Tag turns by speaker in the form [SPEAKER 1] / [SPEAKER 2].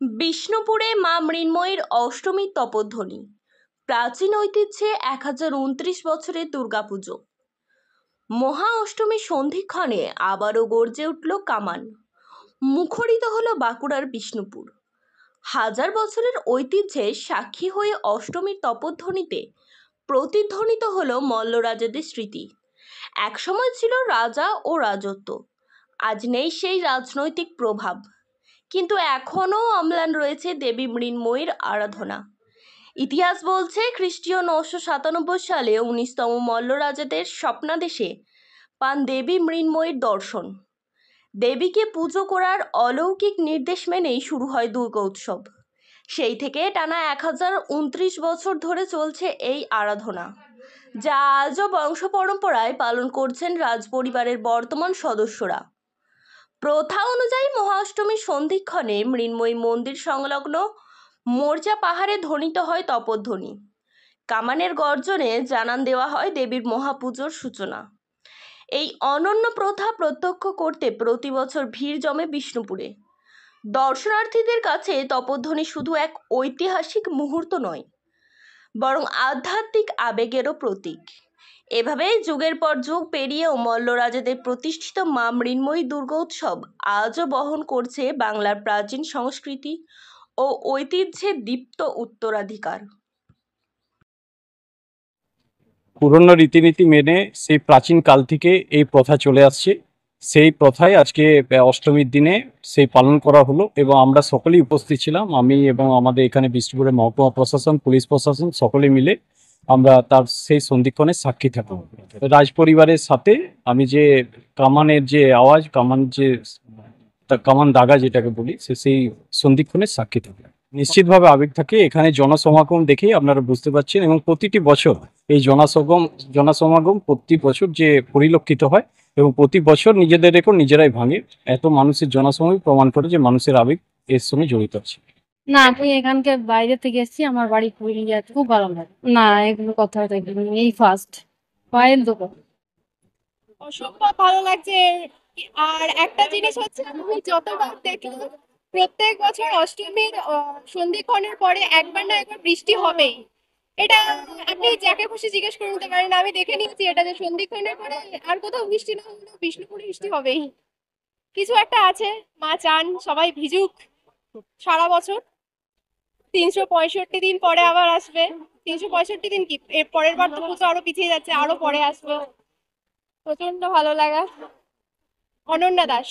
[SPEAKER 1] বিষ্ণুপুরে মা মৃন্ময়ীর অষ্টমীর তপধ্বনি। প্রাচীন ঐতিহ্যে 1029 বছরের দুর্গাপুজো। মহা অষ্টমীর সন্ধিক্ষণে আবারও গর্জে উঠল কামান। মুখরিত হলো বাঁকুড়ার বিষ্ণুপুর। হাজার বছরের ঐতিহ্যের সাক্ষী হয়ে অষ্টমীর তপধ্বনিতে প্রতিধ্বনিত হলো মল্লরাজাদের স্মৃতি। একসময় ছিল রাজা ও রাজত্ব, আজ নেই সেই রাজনৈতিক প্রভাব, কিন্তু এখনও অম্লান রয়েছে দেবী মৃন্ময়ীর আরাধনা। ইতিহাস বলছে খ্রিস্টীয় 997 সালে 19তম মল্লরাজাদের স্বপ্নাদেশে পান দেবী মৃন্ময়ীর দর্শন। দেবীকে পুজো করার অলৌকিক নির্দেশ মেনেই শুরু হয় দুর্গা উৎসব। সেই থেকে টানা 1029 বছর ধরে চলছে এই আরাধনা, যা আজও বংশ পরম্পরায় পালন করছেন রাজপরিবারের বর্তমান সদস্যরা। প্রথা অনুযায়ী মহাষ্টমীর সন্ধিক্ষণে মৃন্ময়ী মন্দির সংলগ্ন মোর্চা পাহাড়ে ধ্বনিত হয় তপধ্বনি। কামানের গর্জনে জানান দেওয়া হয় দেবীর মহাপুজোর সূচনা। এই অনন্য প্রথা প্রত্যক্ষ করতে প্রতি বছর ভিড় জমে বিষ্ণুপুরে। দর্শনার্থীদের কাছে তপধ্বনি শুধু এক ঐতিহাসিক মুহূর্ত নয়, বরং আধ্যাত্মিক আবেগেরও প্রতীক। এভাবে যুগের পর যুগ পেরিয়েও মল্লরাজাদের প্রতিষ্ঠিত মা মৃন্ময়ী দুর্গোৎসব আজও বহন করছে বাংলার প্রাচীন সংস্কৃতি ও ঐতিহ্যের দীপ্ত উত্তরাধিকার।
[SPEAKER 2] পুরনো রীতিনীতি মেনে সেই প্রাচীন কাল থেকে এই প্রথা চলে আসছে। সেই প্রথায় আজকে অষ্টমীর দিনে সেই পালন করা হলো এবং আমরা সকলেই উপস্থিত ছিলাম। আমি এবং আমাদের এখানে বিষ্ণুপুরের মহকুমা প্রশাসন, পুলিশ প্রশাসন সকলে মিলে আমরা তার সেই সন্ধিক্ষণে সাক্ষী থাকব। রাজপরিবারের সাথে আমি যে কামানের যে আওয়াজ, কামান দাগা যেটাকে বলি, সেই সন্ধিক্ষণের সাক্ষী থাকবে। নিশ্চিতভাবে আবেগ থাকে। এখানে জনসমাগম দেখেই আপনারা বুঝতে পারছেন, এবং প্রতিটি বছর এই জনসমাগম প্রতি বছর যে পরিলক্ষিত হয় এবং প্রতি বছর নিজেদের রেকর্ড নিজেরাই ভাঙে। এত মানুষের জনসমাগম প্রমাণ করে যে মানুষের আবেগ এর সঙ্গে জড়িত আছে।
[SPEAKER 3] না, আমি এখানকার বাইরে থেকে এসেছি, আমার বাড়ি পুরুলিয়াতে। খুব ভালো লাগে। না, এগুলো কথা দেখিনি, এই ফার্স্ট পায়েল দোকান।
[SPEAKER 4] অসম্ভব ভালো লাগছে। আর একটা জিনিস হচ্ছে, আমি যতবার দেখলাম প্রত্যেক বছর অষ্টমীর সন্ধিক্ষণের পরে একবার না একবার বৃষ্টি হবেই। এটা আপনি যাকে খুশি জিজ্ঞেস করে নিতে পারেন, আমি দেখে নিয়েছি এটা, যে সন্ধিক্ষণের পরে আর কোথাও বৃষ্টি না হলেও বিষ্ণুপুরে বৃষ্টি হবেই। কিছু একটা আছে, মা চান সবাই ভিজুক সারা বছর। 365 দিন পরে আবার আসবে। 365 দিন কি, এর পরের বার তো পুজো আরো পিছিয়ে যাচ্ছে, আরো পরে আসবে। প্রচন্ড ভালো লাগা। অনন্যা দাস।